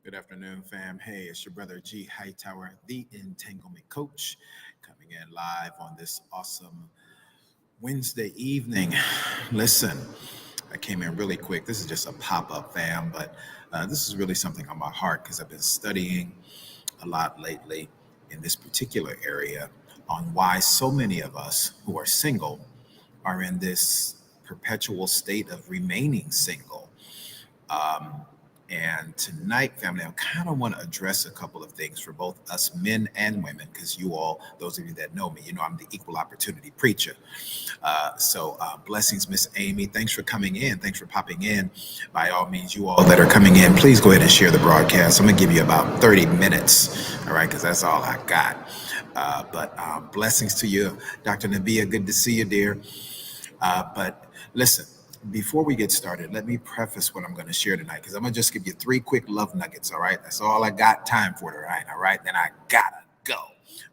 Good afternoon, fam. Hey, it's your brother G Hightower, the Entanglement Coach, coming in live on this awesome Wednesday evening. Listen, I came in really quick. This is just a pop up, fam, but this is really something on my heart because I've been studying a lot lately in this particular area on why so many of us who are single are in this perpetual state of remaining single. Um, and tonight, family, I kind of want to address a couple of things for both us men and women, because you all, those of you that know me, you know I'm the equal opportunity preacher. Blessings, Miss Amy. Thanks for coming in. Thanks for popping in. By all means, you all that are coming in, please go ahead and share the broadcast. I'm going to give you about 30 minutes, all right, because that's all I got. But blessings to you, Dr. Nabia. Good to see you, dear. But listen, before we get started, let me preface what I'm going to share tonight because I'm going to just give you three quick love nuggets. All right. That's all I got time for tonight. All right. Then I got to go.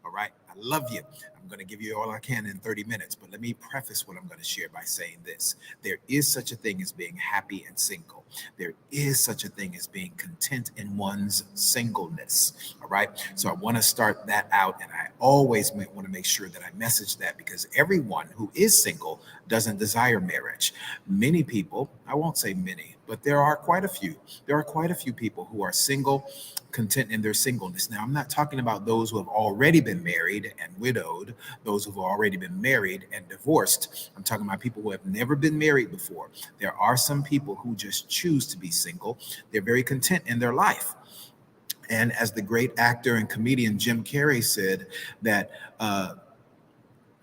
All right. I love you. I'm going to give you all I can in 30 minutes. But let me preface what I'm going to share by saying this. There is such a thing as being happy and single. There is such a thing as being content in one's singleness. All right. So I want to start that out. And I always want to make sure that I message that because everyone who is single doesn't desire marriage. Many people, I won't say many, but there are quite a few. There are quite a few people who are single, content in their singleness. Now, I'm not talking about those who have already been married and widowed, those who have already been married and divorced. I'm talking about people who have never been married before. There are some people who just choose to be single. They're very content in their life. And as the great actor and comedian Jim Carrey said, that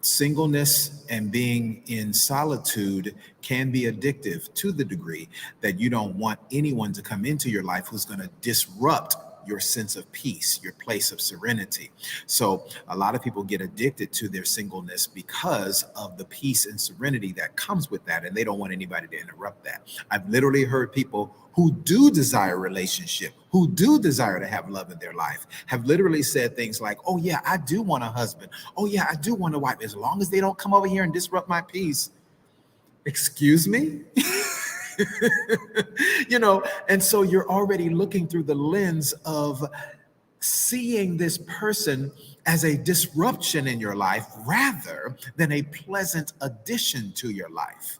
singleness and being in solitude can be addictive to the degree that you don't want anyone to come into your life who's going to disrupt your sense of peace, your place of serenity. So a lot of people get addicted to their singleness because of the peace and serenity that comes with that, and they don't want anybody to interrupt that. I've literally heard people who do desire a relationship, who do desire to have love in their life, have literally said things like, oh yeah, I do want a husband. Oh yeah, I do want a wife, as long as they don't come over here and disrupt my peace. Excuse me? And so you're already looking through the lens of seeing this person as a disruption in your life rather than a pleasant addition to your life.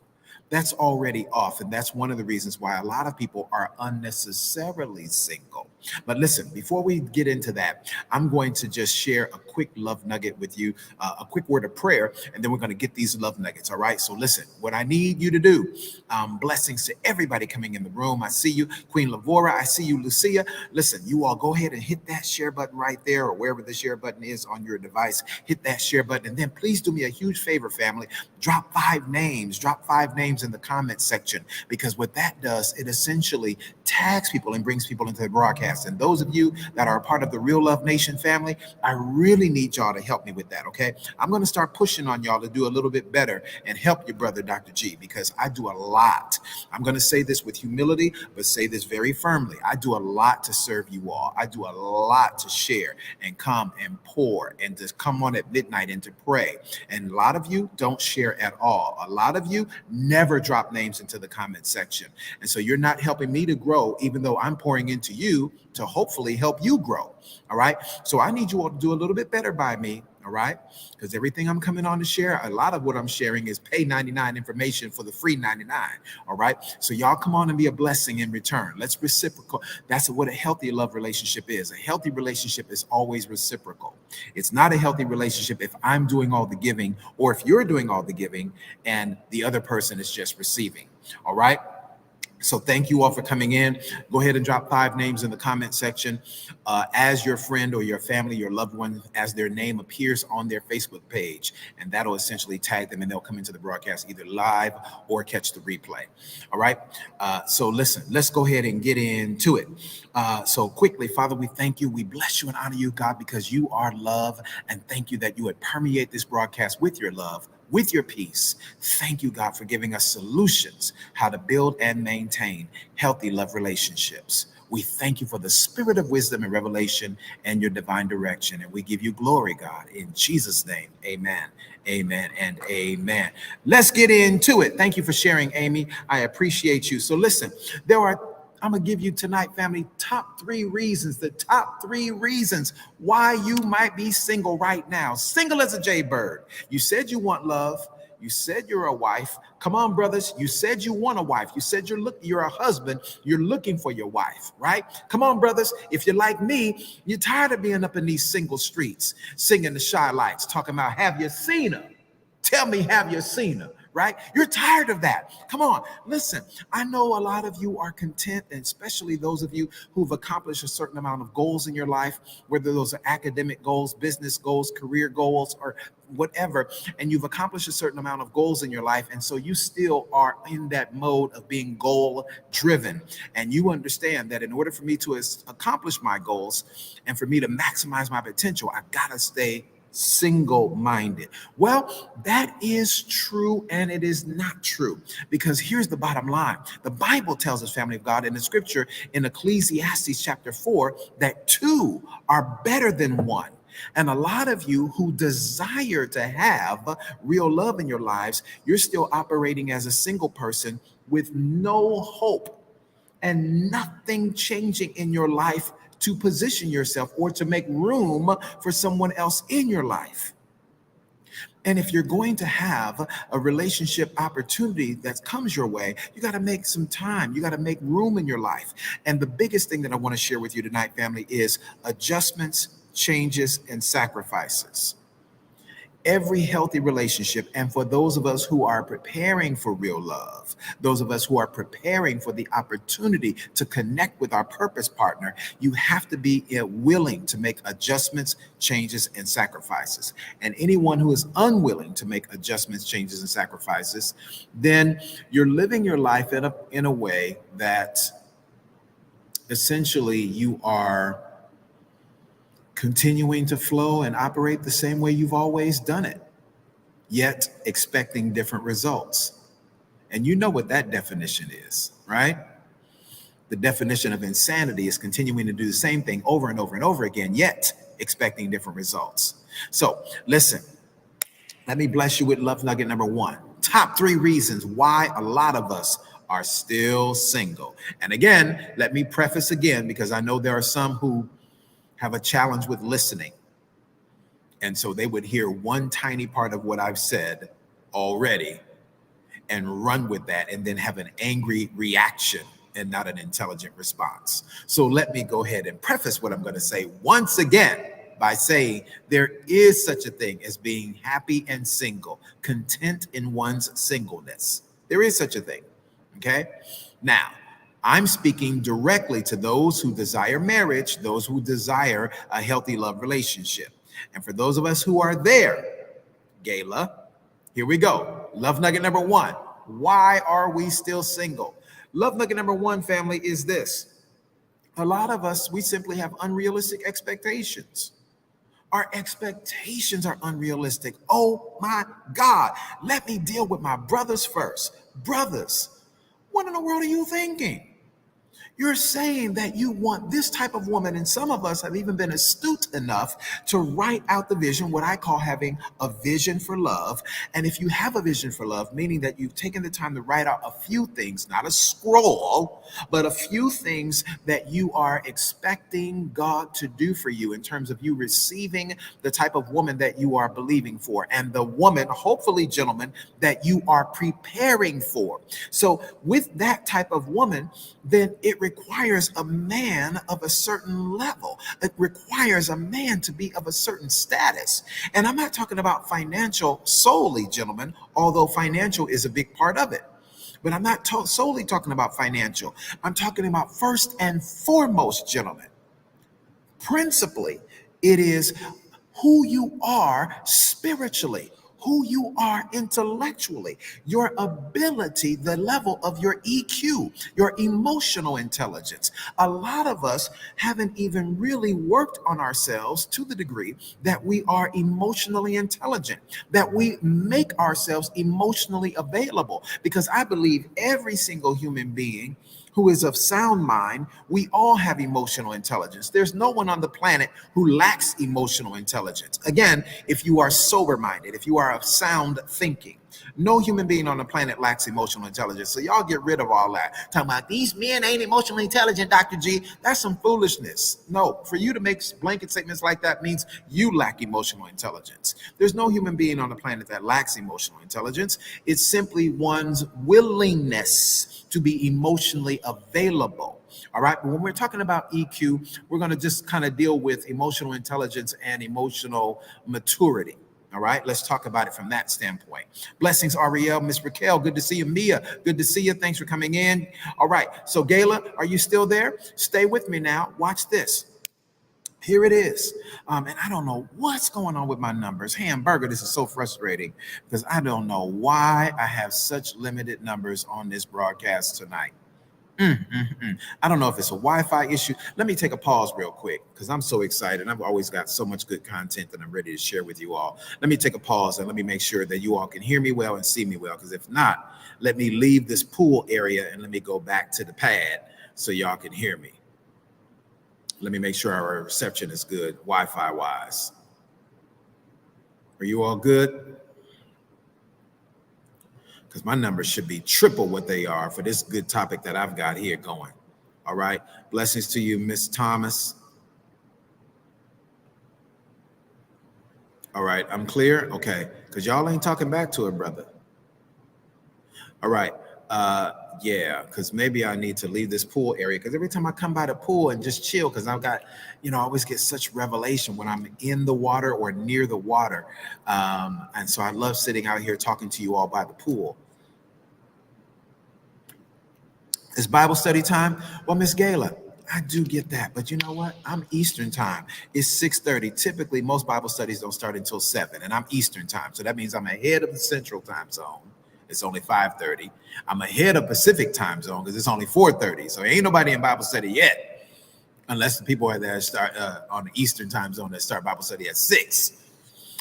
That's already off. And that's one of the reasons why a lot of people are unnecessarily single. But listen, before we get into that, I'm going to just share a quick love nugget with you, a quick word of prayer, and then we're going to get these love nuggets. All right. So listen, what I need you to do, blessings to everybody coming in the room. I see you, Queen Lavora. I see you, Lucia. Listen, you all go ahead and hit that share button right there or wherever the share button is on your device. Hit that share button. And then please do me a huge favor, family. Drop five names in the comment section, because what that does, it essentially tags people and brings people into the broadcast. And those of you that are a part of the Real Love Nation family, I really need y'all to help me with that. Okay. I'm going to start pushing on y'all to do a little bit better and help your brother, Dr. G, because I do a lot. I'm going to say this with humility, but say this very firmly. I do a lot to serve you all. I do a lot to share and come and pour and to come on at midnight and to pray. And a lot of you don't share at all. A lot of you never drop names into the comment section. And so you're not helping me to grow, even though I'm pouring into you to hopefully help you grow. All right. So I need you all to do a little bit better by me. All right. Because everything I'm coming on to share, a lot of what I'm sharing is pay 99 information for the free 99. All right. So y'all come on and be a blessing in return. Let's reciprocal. That's what a healthy love relationship is. A healthy relationship is always reciprocal. It's not a healthy relationship if I'm doing all the giving or if you're doing all the giving and the other person is just receiving. All right. So thank you all for coming in. Go ahead and drop five names in the comment section as your friend or your family, your loved one, as their name appears on their Facebook page. And that'll essentially tag them and they'll come into the broadcast either live or catch the replay. All right. So listen, let's go ahead and get into it. So quickly, Father, we thank you. We bless you and honor you, God, because you are love. And thank you that you would permeate this broadcast with your love, with your peace. Thank you, God, for giving us solutions how to build and maintain healthy love relationships. We thank you for the spirit of wisdom and revelation and your divine direction. And we give you glory, God, in Jesus' name. Amen. Amen and amen. Let's get into it. Thank you for sharing, Amy. I appreciate you. So listen, there are I'm going to give you tonight, family, the top three reasons why you might be single right now. Single as a jaybird. You said you want love. You said you're a wife. Come on, brothers. You said you want a wife. You said you're a husband. You're looking for your wife, right? Come on, brothers. If you're like me, you're tired of being up in these single streets, singing the shy lights, talking about, have you seen her? Tell me, have you seen her? Right? You're tired of that. Come on, listen. I know a lot of you are content, and especially those of you who've accomplished a certain amount of goals in your life, whether those are academic goals, business goals, career goals, or whatever, and you've accomplished a certain amount of goals in your life, and so you still are in that mode of being goal driven, and you understand that in order for me to accomplish my goals and for me to maximize my potential, I've got to stay single-minded. Well, that is true and it is not true, because here's the bottom line. The Bible tells us, family of God, in the scripture in Ecclesiastes chapter 4, that two are better than one. And a lot of you who desire to have real love in your lives, you're still operating as a single person with no hope and nothing changing in your life to position yourself or to make room for someone else in your life. And if you're going to have a relationship opportunity that comes your way, you got to make some time. You got to make room in your life. And the biggest thing that I want to share with you tonight, family, is adjustments, changes, and sacrifices. Every healthy relationship, and for those of us who are preparing for real love, those of us who are preparing for the opportunity to connect with our purpose partner, you have to be willing to make adjustments, changes, and sacrifices. And anyone who is unwilling to make adjustments, changes, and sacrifices, then you're living your life in a way that essentially you are continuing to flow and operate the same way you've always done it, yet expecting different results. And you know what that definition is, right? The definition of insanity is continuing to do the same thing over and over and over again, yet expecting different results. So listen, let me bless you with love nugget number one. Top three reasons why a lot of us are still single. And again, let me preface again, because I know there are some who have a challenge with listening. And so they would hear one tiny part of what I've said already and run with that and then have an angry reaction and not an intelligent response. So let me go ahead and preface what I'm going to say once again by saying there is such a thing as being happy and single, content in one's singleness. There is such a thing. Okay? Now, I'm speaking directly to those who desire marriage, those who desire a healthy love relationship. And for those of us who are there, Gayla, here we go. Love nugget number one. Why are we still single? Love nugget number one, family, is this. A lot of us, we simply have unrealistic expectations. Our expectations are unrealistic. Oh my God. Let me deal with my brothers first. Brothers, what in the world are you thinking? You're saying that you want this type of woman, and some of us have even been astute enough to write out the vision, what I call having a vision for love. And if you have a vision for love, meaning that you've taken the time to write out a few things, not a scroll, but a few things that you are expecting God to do for you in terms of you receiving the type of woman that you are believing for, and the woman, hopefully, gentlemen, that you are preparing for. So with that type of woman, then it requires a man of a certain level. It requires a man to be of a certain status. And I'm not talking about financial solely, gentlemen, although financial is a big part of it. But I'm not solely talking about financial. I'm talking about first and foremost, gentlemen. Principally, it is who you are spiritually, who you are intellectually, your ability, the level of your EQ, your emotional intelligence. A lot of us haven't even really worked on ourselves to the degree that we are emotionally intelligent, that we make ourselves emotionally available, because I believe every single human being who is of sound mind, we all have emotional intelligence. There's no one on the planet who lacks emotional intelligence. Again, if you are sober-minded, if you are of sound thinking. No human being on the planet lacks emotional intelligence. So y'all get rid of all that. Talking about these men ain't emotionally intelligent, Dr. G. That's some foolishness. No, for you to make blanket statements like that means you lack emotional intelligence. There's no human being on the planet that lacks emotional intelligence. It's simply one's willingness to be emotionally available. All right. But when we're talking about EQ, we're going to just kind of deal with emotional intelligence and emotional maturity. All right, let's talk about it from that standpoint. Blessings, Ariel, Miss Raquel, good to see you. Mia, good to see you. Thanks for coming in. All right, so Gayla, are you still there? Stay with me now. Watch this. Here it is. And I don't know what's going on with my numbers. Hamburger, this is so frustrating because I don't know why I have such limited numbers on this broadcast tonight. I don't know if it's a Wi-Fi issue. Let me take a pause real quick because I'm so excited. I've always got so much good content that I'm ready to share with you all. Let me take a pause and let me make sure that you all can hear me well and see me well, because if not, let me leave this pool area and let me go back to the pad so y'all can hear me. Let me make sure our reception is good Wi-Fi wise. Are you all good? Because my numbers should be triple what they are for this good topic that I've got here going. All right. Blessings to you, Miss Thomas. All right. I'm clear. Okay. Because y'all ain't talking back to her, brother. All right. Yeah, because maybe I need to leave this pool area, because every time I come by the pool and just chill, because I've got, I always get such revelation when I'm in the water or near the water. And so I love sitting out here talking to you all by the pool. It's Bible study time. Well, Miss Gayla, I do get that, but you know what? I'm Eastern time. It's 6:30. Typically, most Bible studies don't start until 7, and I'm Eastern time. So that means I'm ahead of the Central time zone. It's only 5:30. I'm ahead of Pacific time zone because it's only 4:30. So ain't nobody in Bible study yet, unless the people are there start on the Eastern time zone that start Bible study at 6.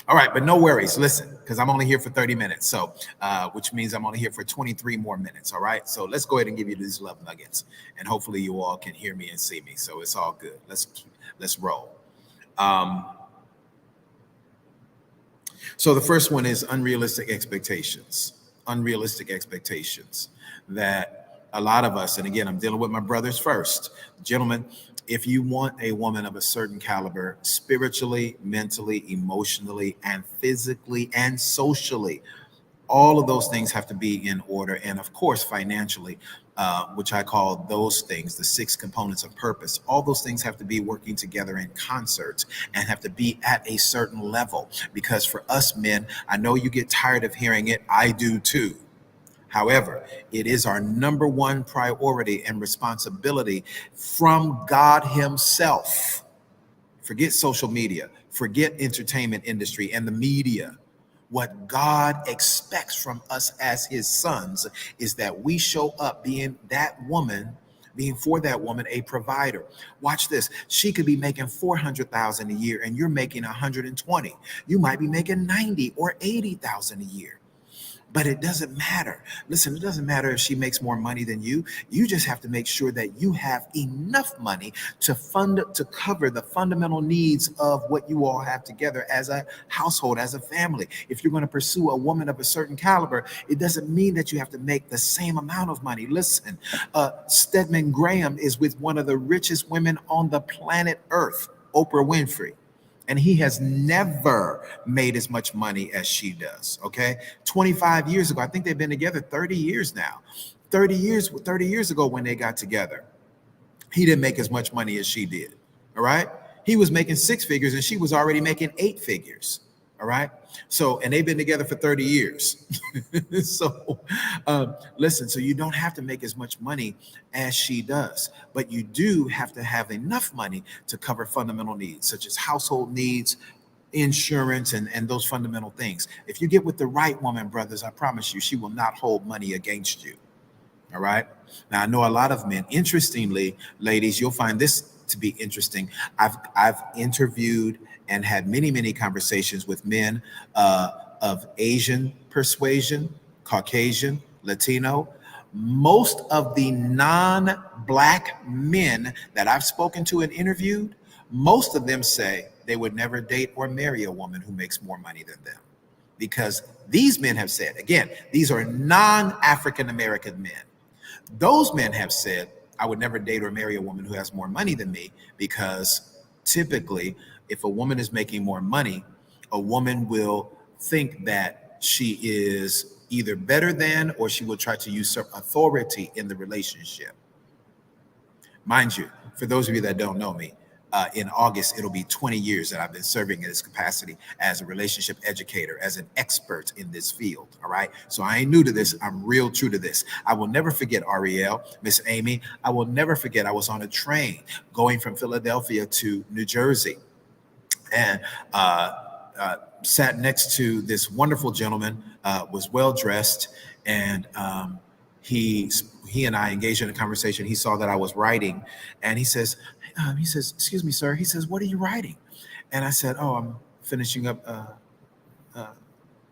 All right, but no worries. Listen, because I'm only here for 30 minutes, so which means I'm only here for 23 more minutes. All right, so let's go ahead and give you these love nuggets, and hopefully you all can hear me and see me. So it's all good. Let's roll. So the first one is unrealistic expectations. Unrealistic expectations that a lot of us, and again, I'm dealing with my brothers first. Gentlemen, if you want a woman of a certain caliber, spiritually, mentally, emotionally, and physically, and socially, all of those things have to be in order. And of course, financially, which I call those things, the 6 components of purpose. All those things have to be working together in concert and have to be at a certain level. Because for us men, I know you get tired of hearing it. I do too. However, it is our number one priority and responsibility from God Himself. Forget social media, forget entertainment industry and the media. What God expects from us as His sons is that we show up being for that woman a provider. Watch this. She could be making $400,000 a year and you're making 120. You might be making 90 or 80,000 a year. But it doesn't matter. Listen, it doesn't matter if she makes more money than you. You just have to make sure that you have enough money to cover the fundamental needs of what you all have together as a household, as a family. If you're going to pursue a woman of a certain caliber, it doesn't mean that you have to make the same amount of money. Listen, Stedman Graham is with one of the richest women on the planet Earth, Oprah Winfrey. And he has never made as much money as she does. Okay. 25 years ago, I think they've been together 30 years now. 30 years ago when they got together, he didn't make as much money as she did. All right. He was making 6 figures and she was already making 8 figures. All right. So, and they've been together for 30 years. So, listen, so you don't have to make as much money as she does, but you do have to have enough money to cover fundamental needs, such as household needs, insurance, and those fundamental things. If you get with the right woman, brothers, I promise you, she will not hold money against you. All right. Now, I know a lot of men. Interestingly, ladies, you'll find this to be interesting. I've interviewed and had many conversations with men of Asian persuasion, Caucasian, Latino. Most of the non-Black men that I've spoken to and interviewed, most of them say they would never date or marry a woman who makes more money than them. because these men have said, again, these are non-African American men. Those men have said, I would never date or marry a woman who has more money than me, because typically, if a woman is making more money, a woman will think that she is either better than, or she will try to usurp authority in the relationship. Mind you, for those of you that don't know me, in August, it'll be 20 years that I've been serving in this capacity as a relationship educator, as an expert in this field. All right. So I ain't new to this. I'm real true to this. I will never forget Ariel, Miss Amy. I will never forget I was on a train going from Philadelphia to New Jersey, and sat next to this wonderful gentleman, was well dressed, and he and I engaged in a conversation. He saw that I was writing, and he says, "Excuse me, sir." He says, "What are you writing?" And I said, "Oh, I'm finishing up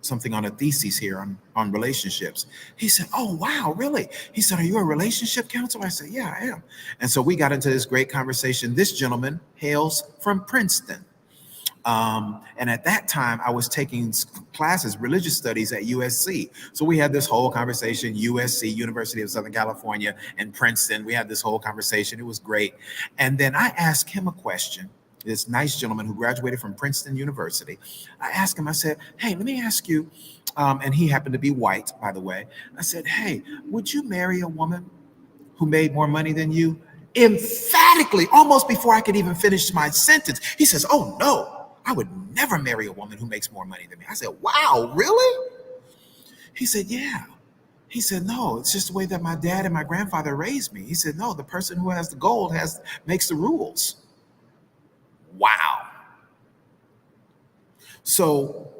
something on a thesis here on relationships." He said, "Oh, wow, really?" He said, "Are you a relationship counselor?" I said, "Yeah, I am." And so we got into this great conversation. This gentleman hails from Princeton. And at that time, I was taking classes, religious studies at USC. So we had this whole conversation, USC, University of Southern California, and Princeton. We had this whole conversation. It was great. And then I asked him a question, this nice gentleman who graduated from Princeton University. I asked him, I said, "Hey, let me ask you," and he happened to be white, by the way. I said, "Hey, would you marry a woman who made more money than you?" Emphatically, almost before I could even finish my sentence, he says, "Oh, no. I would never marry a woman who makes more money than me." I said, "Wow, really?" He said, "Yeah." He said, "No, it's just the way that my dad and my grandfather raised me." He said, "No, the person who has the gold makes the rules." Wow. So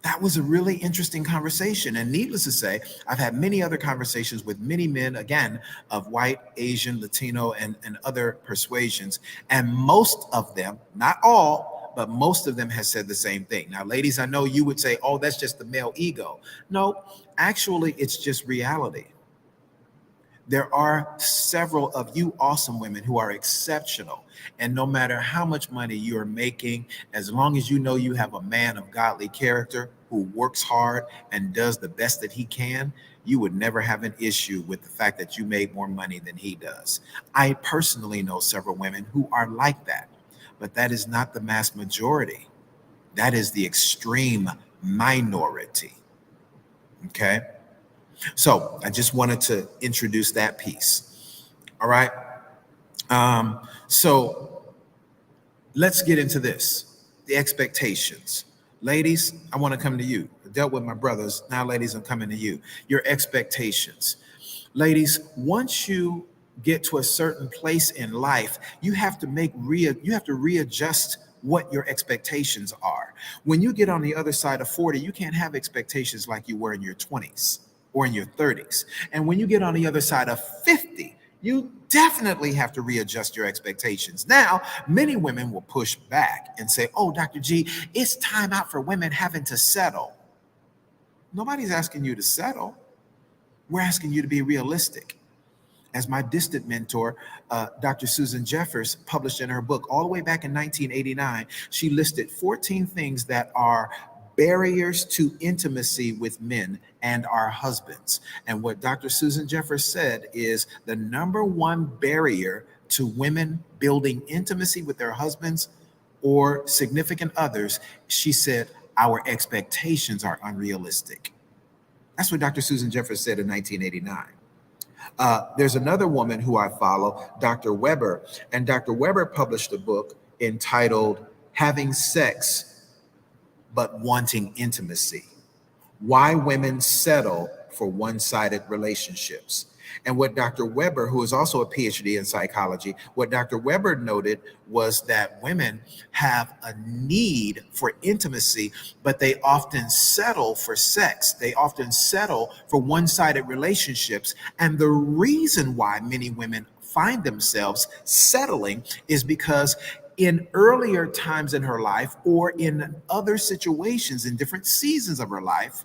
that was a really interesting conversation. And needless to say, I've had many other conversations with many men, again, of white, Asian, Latino, and other persuasions. And most of them, not all, but most of them has said the same thing. Now, ladies, I know you would say, "Oh, that's just the male ego." No, actually, it's just reality. There are several of you awesome women who are exceptional. And no matter how much money you're making, as long as you know you have a man of godly character who works hard and does the best that he can, you would never have an issue with the fact that you made more money than he does. I personally know several women who are like that, but that is not the mass majority. That is the extreme minority. Okay? So I just wanted to introduce that piece. All right. So let's get into this. The expectations. Ladies, I want to come to you. I dealt with my brothers. Now, ladies, I'm coming to you. Your expectations. Ladies, once you get to a certain place in life, you have to readjust what your expectations are. When you get on the other side of 40, you can't have expectations like you were in your 20s or in your 30s. And when you get on the other side of 50, you definitely have to readjust your expectations. Now, many women will push back and say, "Oh, Dr. G, it's time out for women having to settle." Nobody's asking you to settle. We're asking you to be realistic. As my distant mentor, Dr. Susan Jeffers, published in her book all the way back in 1989, she listed 14 things that are barriers to intimacy with men and our husbands. And what Dr. Susan Jeffers said is the number one barrier to women building intimacy with their husbands or significant others, she said, our expectations are unrealistic. That's what Dr. Susan Jeffers said in 1989. There's another woman who I follow, Dr. Weber, and Dr. Weber published a book entitled Having Sex But Wanting Intimacy: Why Women Settle for One-Sided Relationships. And what Dr. Weber, who is also a PhD in psychology, what Dr. Weber noted was that women have a need for intimacy, but they often settle for sex. They often settle for one-sided relationships. And the reason why many women find themselves settling is because in earlier times in her life or in other situations in different seasons of her life,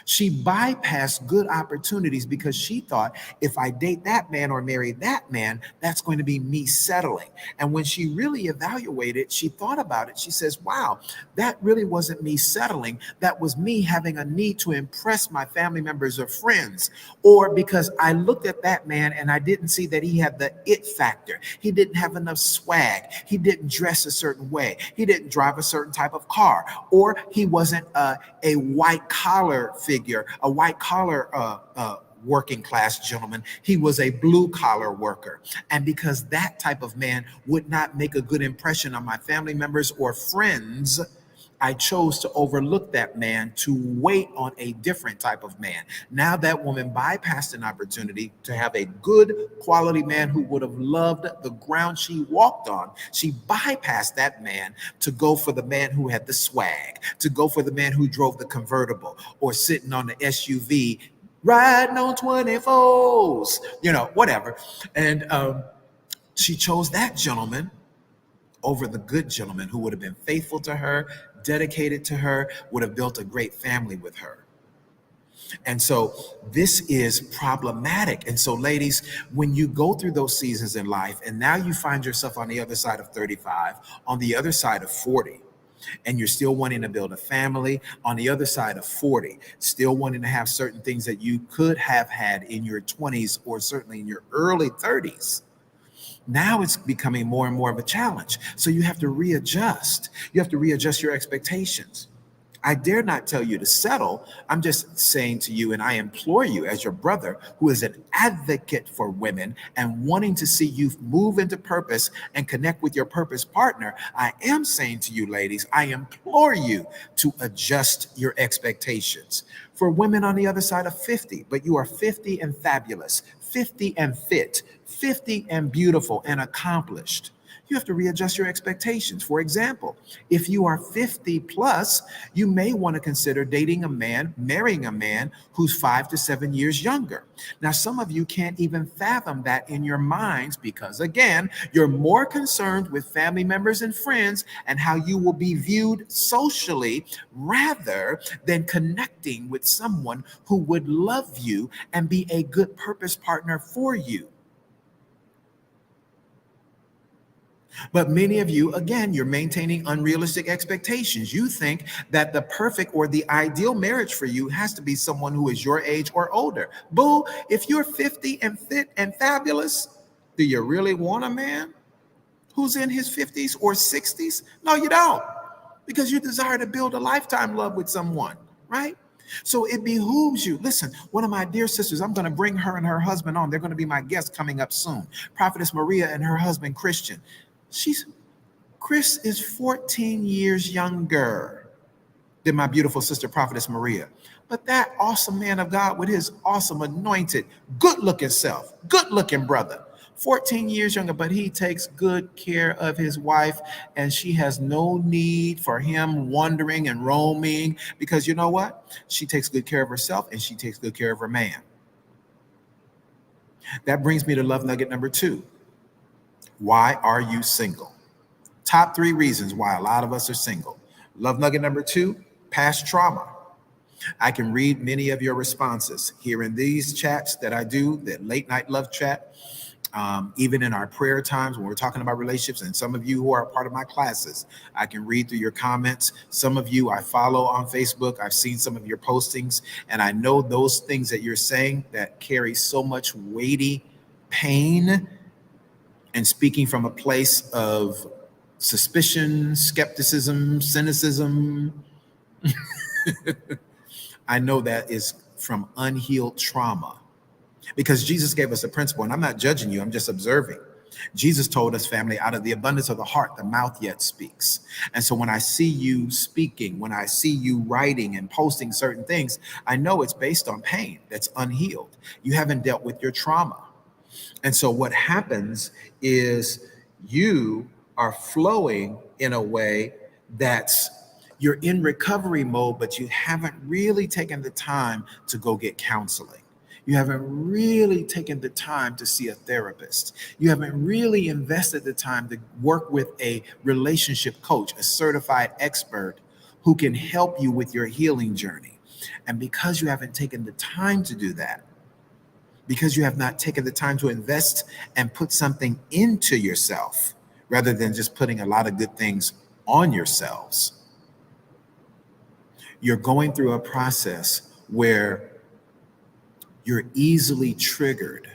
She bypassed good opportunities because she thought if I date that man or marry that man, that's going to be me settling. And when she really evaluated, she thought about it. She says, wow, that really wasn't me settling. That was me having a need to impress my family members or friends. Or because I looked at that man and I didn't see that he had the it factor. He didn't have enough swag. He didn't dress a certain way. He didn't drive a certain type of car. Or he wasn't a white collar figure, a white collar working class gentleman. He was a blue collar worker. And because that type of man would not make a good impression on my family members or friends, I chose to overlook that man to wait on a different type of man. Now that woman bypassed an opportunity to have a good quality man who would have loved the ground she walked on. She bypassed that man to go for the man who had the swag, to go for the man who drove the convertible or sitting on the SUV, riding on 24s, whatever. And she chose that gentleman over the good gentleman who would have been faithful to her, dedicated to her, would have built a great family with her. And so this is problematic. And so, ladies, when you go through those seasons in life, and now you find yourself on the other side of 35, on the other side of 40, and you're still wanting to build a family, on the other side of 40, still wanting to have certain things that you could have had in your 20s or certainly in your early 30s. Now it's becoming more and more of a challenge. So you have to readjust. You have to readjust your expectations. I dare not tell you to settle. I'm just saying to you, and I implore you as your brother who is an advocate for women and wanting to see you move into purpose and connect with your purpose partner. I am saying to you, ladies, I implore you to adjust your expectations. For women on the other side of 50, but you are 50 and fabulous, 50 and fit, 50 and beautiful and accomplished. You have to readjust your expectations. For example, if you are 50 plus, you may want to consider dating a man, marrying a man who's 5 to 7 years younger. Now, some of you can't even fathom that in your minds because, again, you're more concerned with family members and friends and how you will be viewed socially rather than connecting with someone who would love you and be a good purpose partner for you. But many of you, again, you're maintaining unrealistic expectations. You think that the perfect or the ideal marriage for you has to be someone who is your age or older. Boo, if you're 50 and fit and fabulous, do you really want a man who's in his 50s or 60s? No, you don't, because you desire to build a lifetime love with someone, right? So it behooves you. Listen, one of my dear sisters, I'm going to bring her and her husband on. They're going to be my guests coming up soon. Prophetess Maria and her husband, Christian. Chris is 14 years younger than my beautiful sister, Prophetess Maria. But that awesome man of God with his awesome anointed, good looking self, good looking brother, 14 years younger, but he takes good care of his wife and she has no need for him wandering and roaming because you know what? She takes good care of herself and she takes good care of her man. That brings me to love nugget number 2. Why are you single? Top 3 reasons why a lot of us are single. Love nugget number 2, past trauma. I can read many of your responses here in these chats that I do, that late night love chat, even in our prayer times when we're talking about relationships, and some of you who are a part of my classes, I can read through your comments. Some of you I follow on Facebook. I've seen some of your postings, and I know those things that you're saying that carry so much weighty pain and speaking from a place of suspicion, skepticism, cynicism. I know that is from unhealed trauma because Jesus gave us a principle, and I'm not judging you, I'm just observing. Jesus told us, family, out of the abundance of the heart, the mouth yet speaks. And so when I see you speaking, when I see you writing and posting certain things, I know it's based on pain that's unhealed. You haven't dealt with your trauma. And so what happens is you are flowing in a way that's you're in recovery mode, but you haven't really taken the time to go get counseling. You haven't really taken the time to see a therapist. You haven't really invested the time to work with a relationship coach, a certified expert who can help you with your healing journey. And because you haven't taken the time to do that, because you have not taken the time to invest and put something into yourself, rather than just putting a lot of good things on yourselves, you're going through a process where you're easily triggered.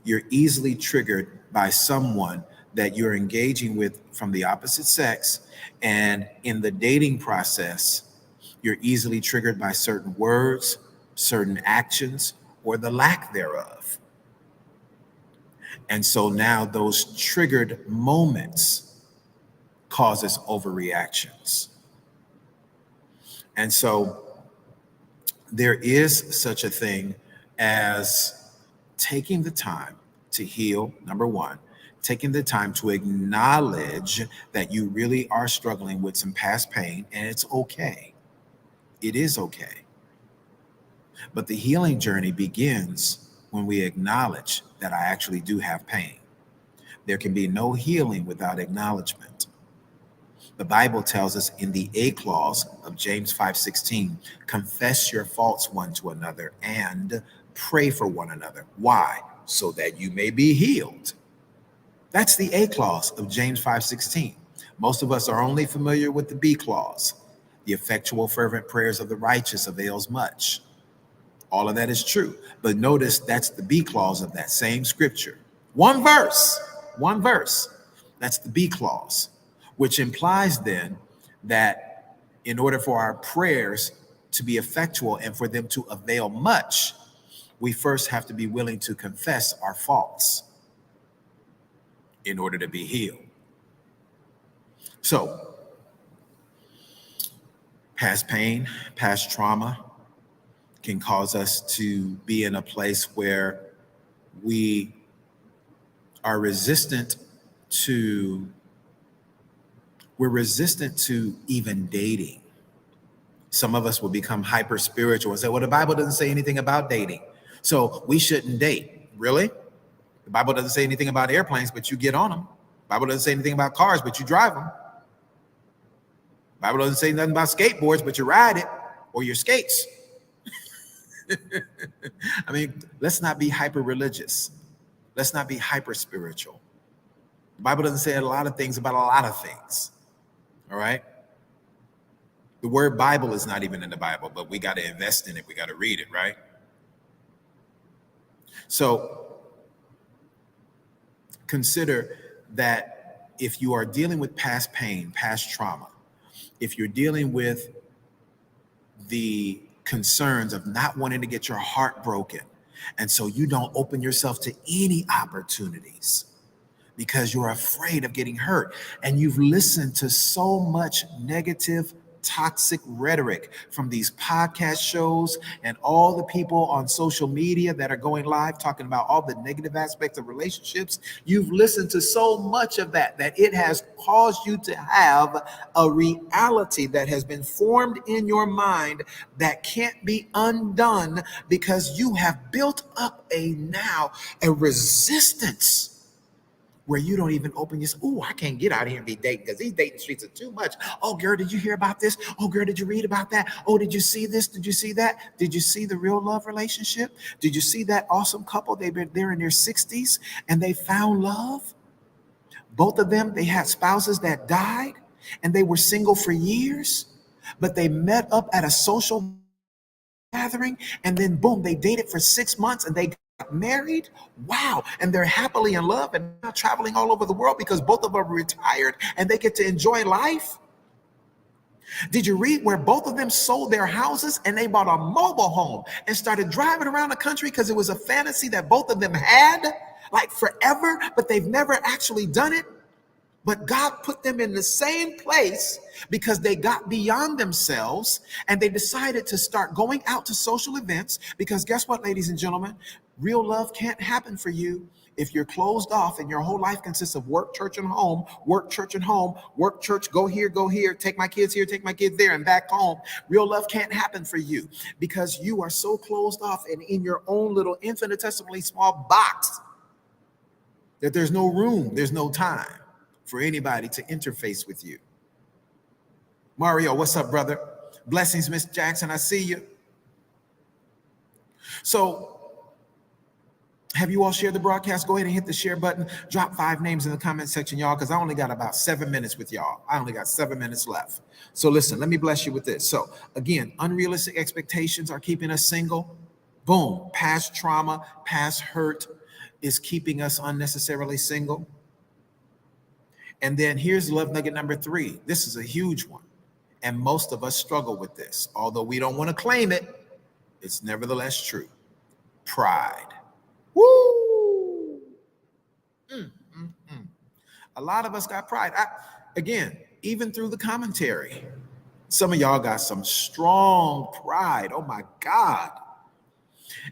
You're easily triggered by someone that you're engaging with from the opposite sex. And in the dating process, you're easily triggered by certain words, certain actions, or the lack thereof. And so now those triggered moments causes overreactions. And so there is such a thing as taking the time to heal, number one, taking the time to acknowledge that you really are struggling with some past pain, and it's okay. It is okay. But the healing journey begins when we acknowledge that I actually do have pain. There can be no healing without acknowledgement. The Bible tells us in the A clause of James 5:16, confess your faults one to another and pray for one another. Why? So that you may be healed. That's the A clause of James 5:16. Most of us are only familiar with the B clause. The effectual fervent prayers of the righteous avails much. All of that is true. But notice that's the B clause of that same scripture. One verse. That's the B clause, which implies then that in order for our prayers to be effectual and for them to avail much, we first have to be willing to confess our faults in order to be healed. So, past pain, past trauma can cause us to be in a place where we are resistant to even dating. Some of us will become hyper spiritual and say, well, the Bible doesn't say anything about dating, so we shouldn't date. Really? The Bible doesn't say anything about airplanes, but you get on them. The Bible doesn't say anything about cars, but you drive them. The Bible doesn't say nothing about skateboards, but you ride it, or your skates. I mean, let's not be hyper religious. Let's not be hyper spiritual. The Bible doesn't say a lot of things about a lot of things. All right? The word Bible is not even in the Bible, but we got to invest in it. We got to read it, right? So consider that if you are dealing with past pain, past trauma, if you're dealing with the concerns of not wanting to get your heart broken, and so you don't open yourself to any opportunities because you're afraid of getting hurt, and you've listened to so much negative, toxic rhetoric from these podcast shows and all the people on social media that are going live talking about all the negative aspects of relationships. You've listened to so much of that it has caused you to have a reality that has been formed in your mind that can't be undone because you have built up a resistance where you don't even open your, oh, I can't get out here and be dating because these dating streets are too much. Oh, girl, did you hear about this? Oh, girl, did you read about that? Oh, did you see this? Did you see that? Did you see the real love relationship? Did you see that awesome couple? They've been there in their 60s and they found love. Both of them, they had spouses that died and they were single for years, but they met up at a social gathering and then boom, they dated for 6 months and they married. Wow. And they're happily in love and now traveling all over the world because both of them are retired and they get to enjoy life. Did you read where both of them sold their houses and they bought a mobile home and started driving around the country because it was a fantasy that both of them had like forever, but they've never actually done it? But God put them in the same place because they got beyond themselves and they decided to start going out to social events. Because guess what, ladies and gentlemen, real love can't happen for you if you're closed off and your whole life consists of work, church, and home, work, church, and home, work, church, go here, take my kids here, take my kids there, and back home. Real love can't happen for you because you are so closed off and in your own little infinitesimally small box that there's no room, there's no time for anybody to interface with you. Mario, what's up, brother? Blessings, Miss Jackson. I see you. So have you all shared the broadcast? Go ahead and hit the share button. Drop 5 names in the comment section, y'all, because I only got about 7 minutes with y'all. I only got 7 minutes left. So listen, let me bless you with this. So again, unrealistic expectations are keeping us single. Boom. Past trauma, past hurt is keeping us unnecessarily single. And then here's love nugget number 3. This is a huge one. And most of us struggle with this. Although we don't want to claim it, it's nevertheless true. Pride. Woo! A lot of us got pride. Again, even through the commentary, some of y'all got some strong pride. Oh my God.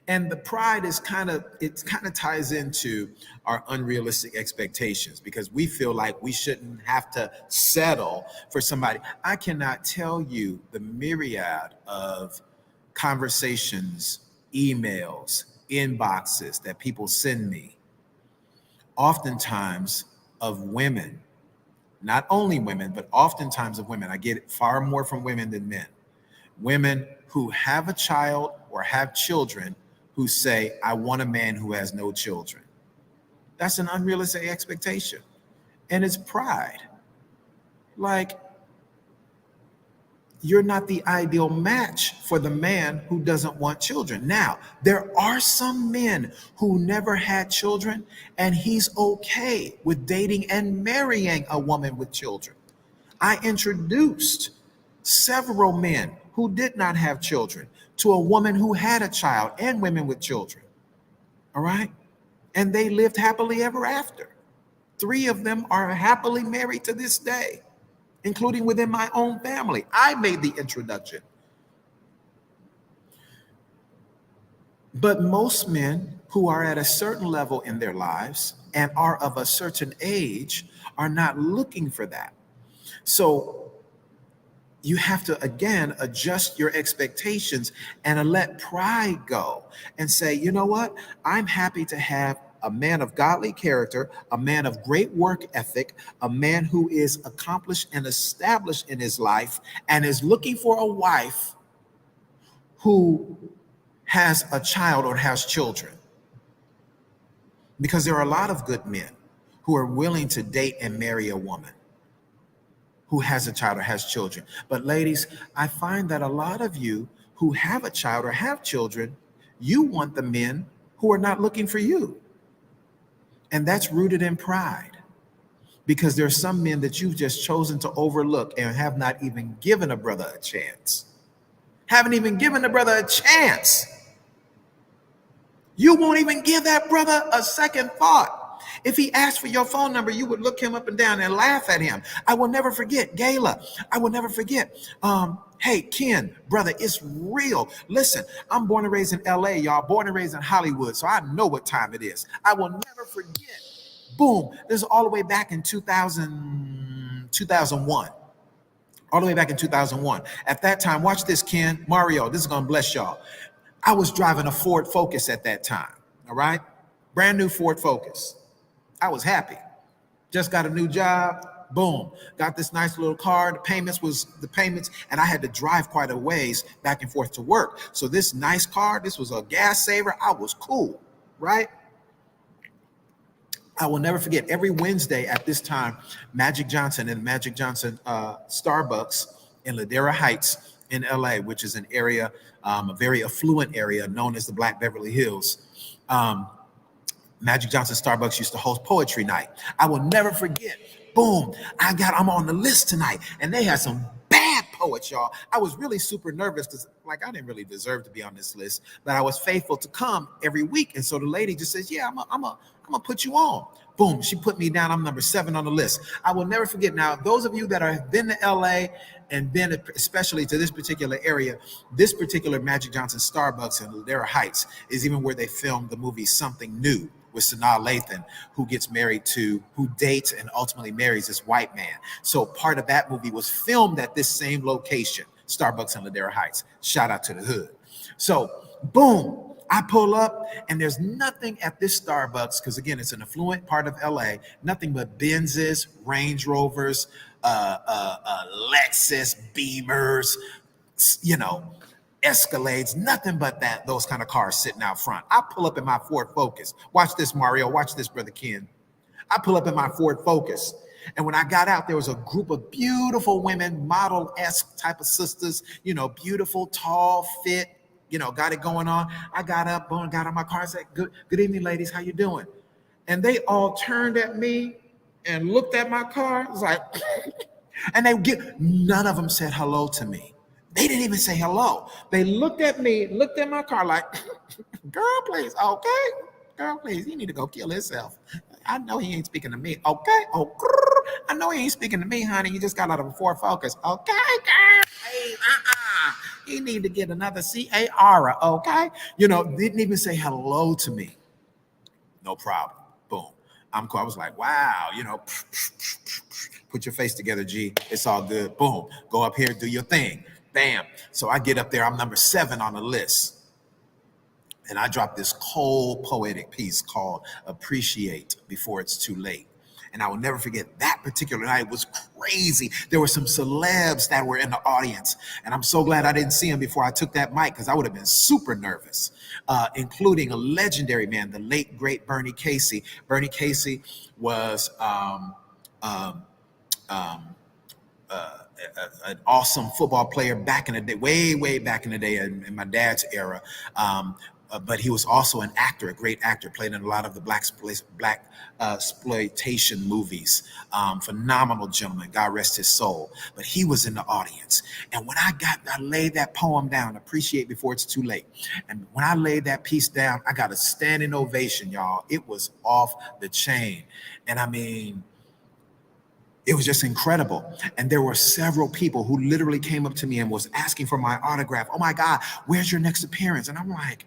And the pride is kind of ties into our unrealistic expectations because we feel like we shouldn't have to settle for somebody. I cannot tell you the myriad of conversations, emails, inboxes that people send me, oftentimes of women, not only women, but oftentimes of women. I get it far more from women than men. Women who have a child or have children who say, I want a man who has no children. That's an unrealistic expectation. And it's pride. Like, you're not the ideal match for the man who doesn't want children. Now, there are some men who never had children, and he's okay with dating and marrying a woman with children. I introduced several men who did not have children to a woman who had a child and women with children. All right? And they lived happily ever after. 3 of them are happily married to this day, including within my own family. I made the introduction. But most men who are at a certain level in their lives and are of a certain age are not looking for that. So you have to, again, adjust your expectations and let pride go and say, you know what? I'm happy to have a man of godly character, a man of great work ethic, a man who is accomplished and established in his life and is looking for a wife who has a child or has children. Because there are a lot of good men who are willing to date and marry a woman who has a child or has children. But ladies, I find that a lot of you who have a child or have children, you want the men who are not looking for you. And that's rooted in pride, because there are some men that you've just chosen to overlook and have not even given a brother a chance. Haven't even given a brother a chance. You won't even give that brother a second thought. If he asked for your phone number, you would look him up and down and laugh at him. I will never forget, Gayla. I will never forget. Hey, Ken, brother, it's real. Listen, I'm born and raised in LA, y'all. Born and raised in Hollywood, so I know what time it is. I will never forget. Boom. This is all the way back in 2001. All the way back in 2001. At that time, watch this, Ken. Mario, this is going to bless y'all. I was driving a Ford Focus at that time, all right? Brand new Ford Focus. I was happy. Just got a new job. Boom. Got this nice little car. The payments, and I had to drive quite a ways back and forth to work. So this nice car, this was a gas saver. I was cool, right? I will never forget, every Wednesday at this time, Magic Johnson and Magic Johnson Starbucks in Ladera Heights in LA, which is an area, a very affluent area known as the Black Beverly Hills. Magic Johnson Starbucks used to host poetry night. I will never forget. Boom, I'm on the list tonight, and they had some bad poets, y'all. I was really super nervous because, I didn't really deserve to be on this list, but I was faithful to come every week, and so the lady just says, "Yeah, I'm gonna put you on." Boom, she put me down. I'm number 7 on the list. I will never forget. Now, those of you that have been to LA and been especially to this particular area, this particular Magic Johnson Starbucks in Ladera Heights is even where they filmed the movie Something New with Sanaa Lathan, who dates and ultimately marries this white man. So part of that movie was filmed at this same location, Starbucks in Ladera Heights. Shout out to the hood. So boom, I pull up and there's nothing at this Starbucks, because again, it's an affluent part of LA, nothing but Benzes, Range Rovers, Lexus, Beamers, you know, Escalades, nothing but those kind of cars sitting out front. I pull up in my Ford Focus. Watch this, Mario. Watch this, Brother Ken. I pull up in my Ford Focus. And when I got out, there was a group of beautiful women, model-esque type of sisters, beautiful, tall, fit, got it going on. I got up, boom, got on my car, said, good evening, ladies, how you doing? And they all turned at me and looked at my car. It was like, and none of them said hello to me. They didn't even say hello. They looked at me, looked at my car like, girl, please, okay? Girl, please, he need to go kill himself. I know he ain't speaking to me. Okay? Oh, I know he ain't speaking to me, honey. You just got out of a Ford Focus. Okay, girl, please, he need to get another CAR, okay? Didn't even say hello to me. No problem. Boom. I'm cool. I was like, wow, put your face together, G. It's all good. Boom. Go up here, do your thing. Bam. So I get up there. I'm number 7 on the list. And I dropped this cold poetic piece called Appreciate Before It's Too Late. And I will never forget that particular night. It was crazy. There were some celebs that were in the audience. And I'm so glad I didn't see them before I took that mic, because I would have been super nervous, including a legendary man, the late, great Bernie Casey. Bernie Casey was an awesome football player back in the day, way back in the day, in my dad's era. But he was also an actor, a great actor, played in a lot of the black exploitation movies. Phenomenal gentleman, God rest his soul. But he was in the audience. And when I laid that poem down, Appreciate Before It's Too Late. And when I laid that piece down, I got a standing ovation, y'all. It was off the chain. And I mean, it was just incredible. And there were several people who literally came up to me and was asking for my autograph. Oh my God, where's your next appearance? And I'm like,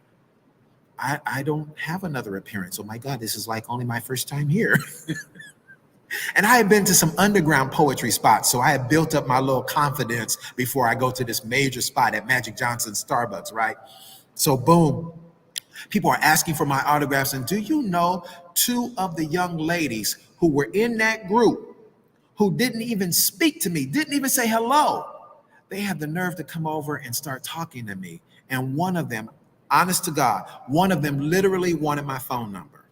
I don't have another appearance. Oh my God, this is like only my first time here. And I had been to some underground poetry spots, so I had built up my little confidence before I go to this major spot at Magic Johnson's Starbucks, right? So boom, people are asking for my autographs. And do you know 2 of the young ladies who were in that group who didn't even speak to me, didn't even say hello? They had the nerve to come over and start talking to me. And one of them, honest to God, one of them literally wanted my phone number.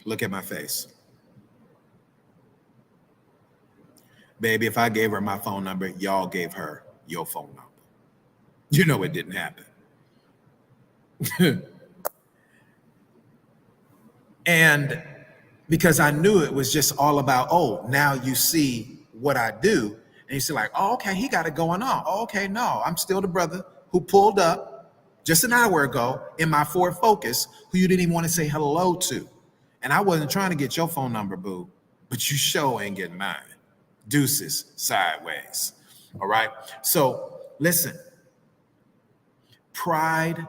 Look at my face. Baby, if I gave her my phone number, y'all gave her your phone number. You know it didn't happen. And because I knew it was just all about, oh, now you see what I do. And you see like, oh, okay, he got it going on. Oh, okay, no, I'm still the brother who pulled up just an hour ago in my Ford Focus, who you didn't even want to say hello to. And I wasn't trying to get your phone number, boo, but you sure ain't getting mine. Deuces sideways. All right. So listen, pride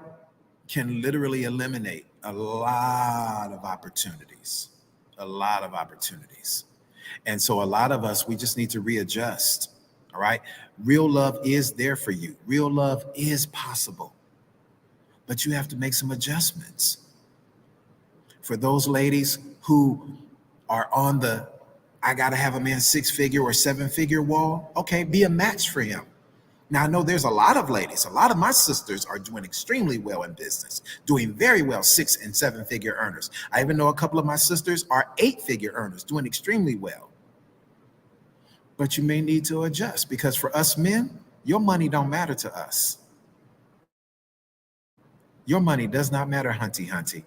can literally eliminate a lot of opportunities. And so a lot of us, we just need to readjust. All right. Real love is there for you. Real love is possible, but you have to make some adjustments. For those ladies who are on the, I got to have a man 6-figure or 7-figure wall. Okay. Be a match for him. Now, I know there's a lot of ladies, a lot of my sisters are doing extremely well in business, doing very well, 6- and 7-figure earners. I even know a couple of my sisters are 8-figure earners, doing extremely well. But you may need to adjust, because for us men, your money don't matter to us. Your money does not matter, hunty.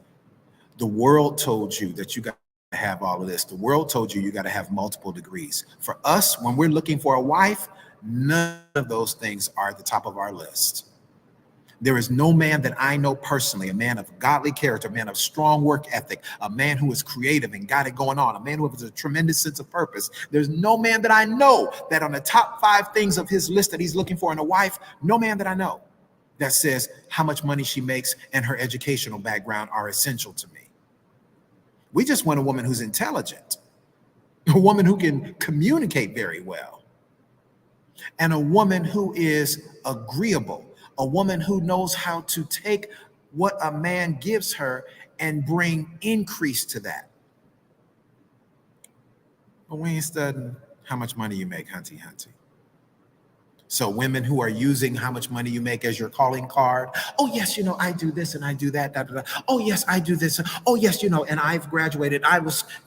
The world told you that you got to have all of this. The world told you got to have multiple degrees. For us, when we're looking for a wife, none of those things are at the top of our list. There is no man that I know personally, a man of godly character, a man of strong work ethic, a man who is creative and got it going on, a man who has a tremendous sense of purpose. There's no man that I know that on the top 5 things of his list that he's looking for in a wife, no man that I know that says how much money she makes and her educational background are essential to me. We just want a woman who's intelligent, a woman who can communicate very well, and a woman who is agreeable, a woman who knows how to take what a man gives her and bring increase to that. But we ain't studying how much money you make, hunty. So women who are using how much money you make as your calling card. Oh yes, I do this and I do that. Da, da, da. Oh yes, I do this. Oh yes, and I've graduated.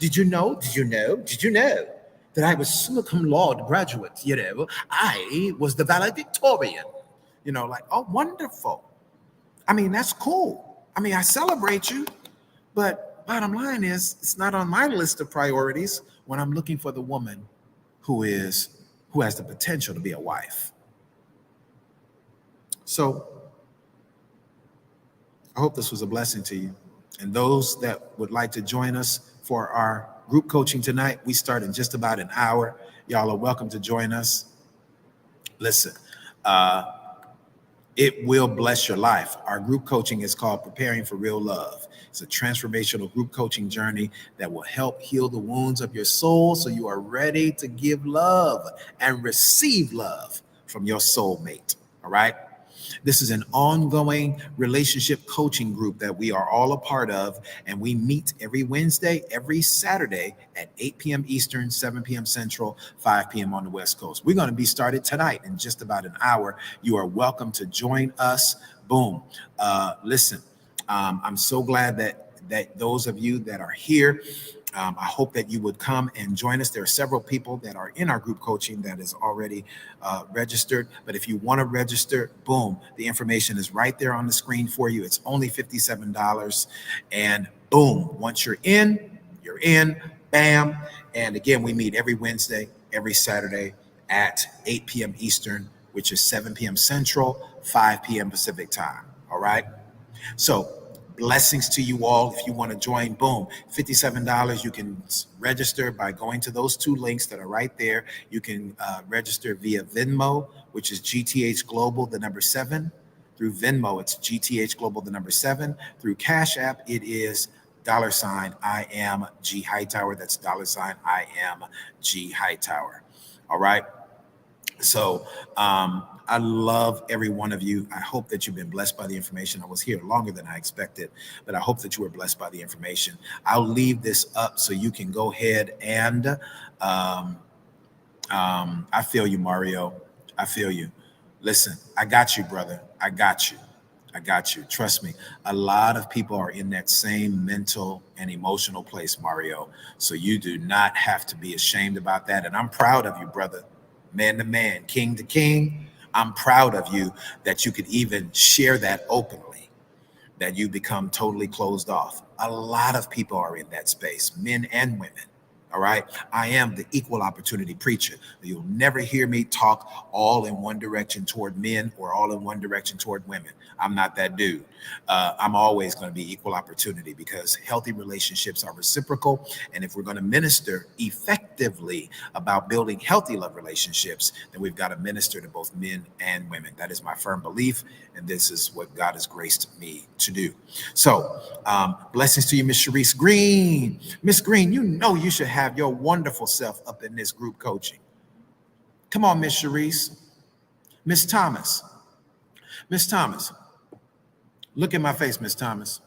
Did you know that I was summa cum laude graduate? I was the valedictorian. Like, oh, wonderful. I mean, that's cool. I mean, I celebrate you, but bottom line is it's not on my list of priorities when I'm looking for the woman who has the potential to be a wife. So I hope this was a blessing to you. And those that would like to join us for our group coaching tonight, we start in just about an hour. Y'all are welcome to join us. Listen, it will bless your life. Our group coaching is called Preparing for Real Love. It's a transformational group coaching journey that will help heal the wounds of your soul so you are ready to give love and receive love from your soulmate. All right? This is an ongoing relationship coaching group that we are all a part of, and we meet every Wednesday, every Saturday at 8 p.m. Eastern, 7 p.m. Central, 5 p.m. on the West Coast. We're going to be started tonight in just about an hour. You are welcome to join us. Boom. Listen, I'm so glad that those of you that are here, I hope that you would come and join us. There are several people that are in our group coaching that is already registered. But if you want to register, boom, the information is right there on the screen for you. It's only $57. And boom, once you're in, bam. And again, we meet every Wednesday, every Saturday at 8 p.m. Eastern, which is 7 p.m. Central, 5 p.m. Pacific time. All right. So blessings to you all. If you want to join, boom, $57. You can register by going to those two links that are right there. You can register via Venmo, which is GTH Global, the number 7. Through Venmo, it's GTH Global, the number 7. Through Cash App, it is $ I am G Hightower. That's $ I am G Hightower. All right. So I love every one of you. I hope that you've been blessed by the information. I was here longer than I expected, but I hope that you were blessed by the information. I'll leave this up so you can go ahead and I feel you, Mario. I feel you. Listen, I got you, brother. I got you. Trust me. A lot of people are in that same mental and emotional place, Mario. So you do not have to be ashamed about that. And I'm proud of you, brother. Man to man, king to king. I'm proud of you that you could even share that openly, that you become totally closed off. A lot of people are in that space, men and women. All right. I am the equal opportunity preacher. You'll never hear me talk all in one direction toward men or all in one direction toward women. I'm not that dude. I'm always going to be equal opportunity because healthy relationships are reciprocal. And if we're going to minister effectively about building healthy love relationships, then we've got to minister to both men and women. That is my firm belief. And this is what God has graced me to do. So blessings to you, Miss Sharice Green. Miss Green, you know you should have your wonderful self up in this group coaching. Come on, Miss Sharice. Miss Thomas. Miss Thomas. Look in my face, Miss Thomas.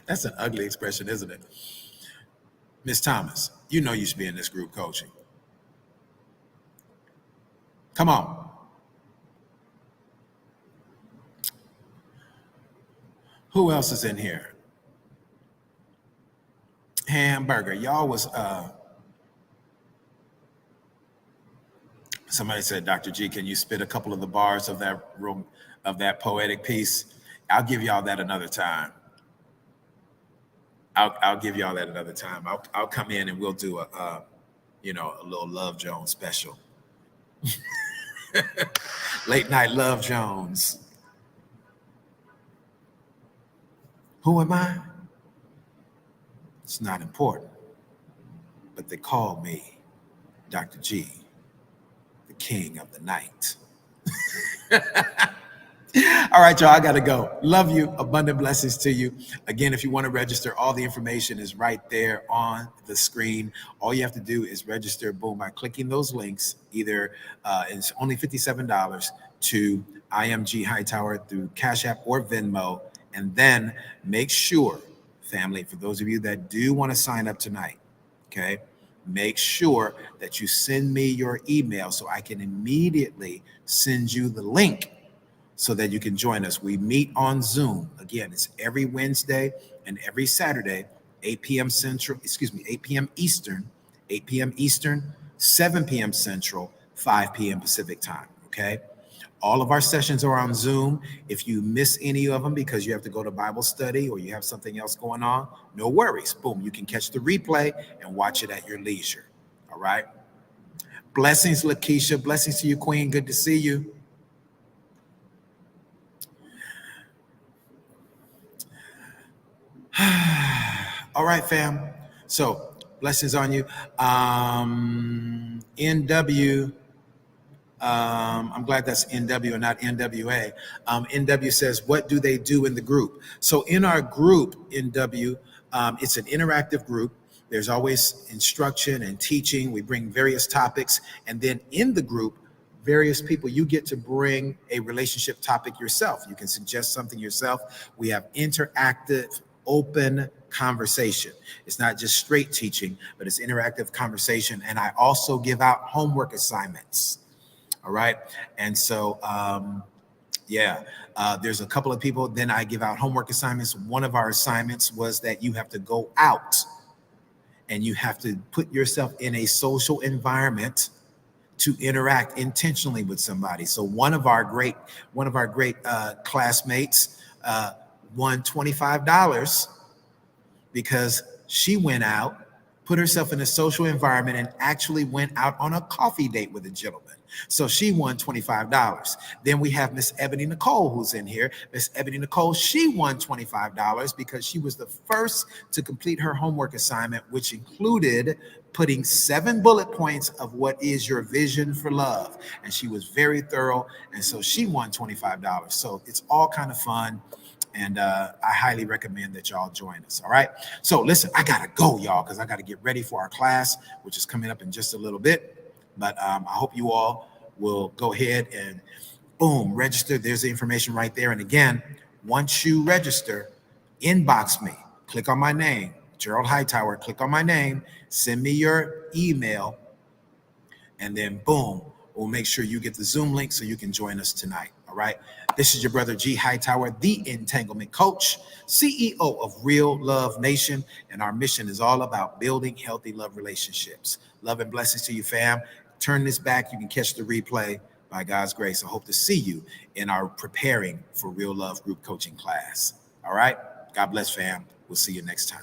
That's an ugly expression, isn't it? Miss Thomas, you know you should be in this group coaching. Come on. Who else is in here? Hamburger. Y'all was somebody said, Dr. G, can you spit a couple of the bars of that poetic piece? I'll give y'all that another time. I'll give y'all that another time. I'll come in and we'll do a little Love Jones special. Late night Love Jones. Who am I? It's not important. But they call me Dr. G, the king of the night. All right, y'all, I got to go. Love you. Abundant blessings to you. Again, if you want to register, all the information is right there on the screen. All you have to do is register, boom, by clicking those links. Either it's only $57 to IMG Hightower through Cash App or Venmo. And then make sure family, for those of you that do want to sign up tonight, okay, make sure that you send me your email so I can immediately send you the link so that you can join us. We meet on Zoom. Again, it's every Wednesday and every Saturday, 8 p.m. Central, 8 p.m. Eastern, 8 p.m. Eastern, 7 p.m. Central, 5 p.m. Pacific time, okay? All of our sessions are on Zoom. If you miss any of them because you have to go to Bible study or you have something else going on, no worries. Boom, you can catch the replay and watch it at your leisure, all right? Blessings, Lakeisha. Blessings to you, Queen. Good to see you. All right, fam. So blessings on you. NW. I'm glad that's NW and not NWA. NW says, what do they do in the group? So in our group, NW, it's an interactive group. There's always instruction and teaching. We bring various topics. And then in the group, various people, you get to bring a relationship topic yourself. You can suggest something yourself. We have interactive, open conversation. It's not just straight teaching, but it's interactive conversation. And I also give out homework assignments. All right. And so, there's a couple of people. Then I give out homework assignments. One of our assignments was that you have to go out and you have to put yourself in a social environment to interact intentionally with somebody. So one of our great classmates won $25 because she went out, put herself in a social environment, and actually went out on a coffee date with a gentleman. So she won $25. Then we have Miss Ebony Nicole, who's in here. Miss Ebony Nicole, she won $25 because she was the first to complete her homework assignment, which included putting 7 bullet points of what is your vision for love. And she was very thorough. And so she won $25. So it's all kind of fun. And I highly recommend that y'all join us. All right. So listen, I got to go, y'all, because I got to get ready for our class, which is coming up in just a little bit. But I hope you all will go ahead and boom, register. There's the information right there. And again, once you register, inbox me, click on my name, Gerald Hightower, click on my name, send me your email, and then boom, we'll make sure you get the Zoom link so you can join us tonight. All right. This is your brother G Hightower, the Entanglement Coach, CEO of Real Love Nation. And our mission is all about building healthy love relationships. Love and blessings to you, fam. Turn this back. You can catch the replay by God's grace. I hope to see you in our Preparing for Real Love group coaching class. All right. God bless, fam. We'll see you next time.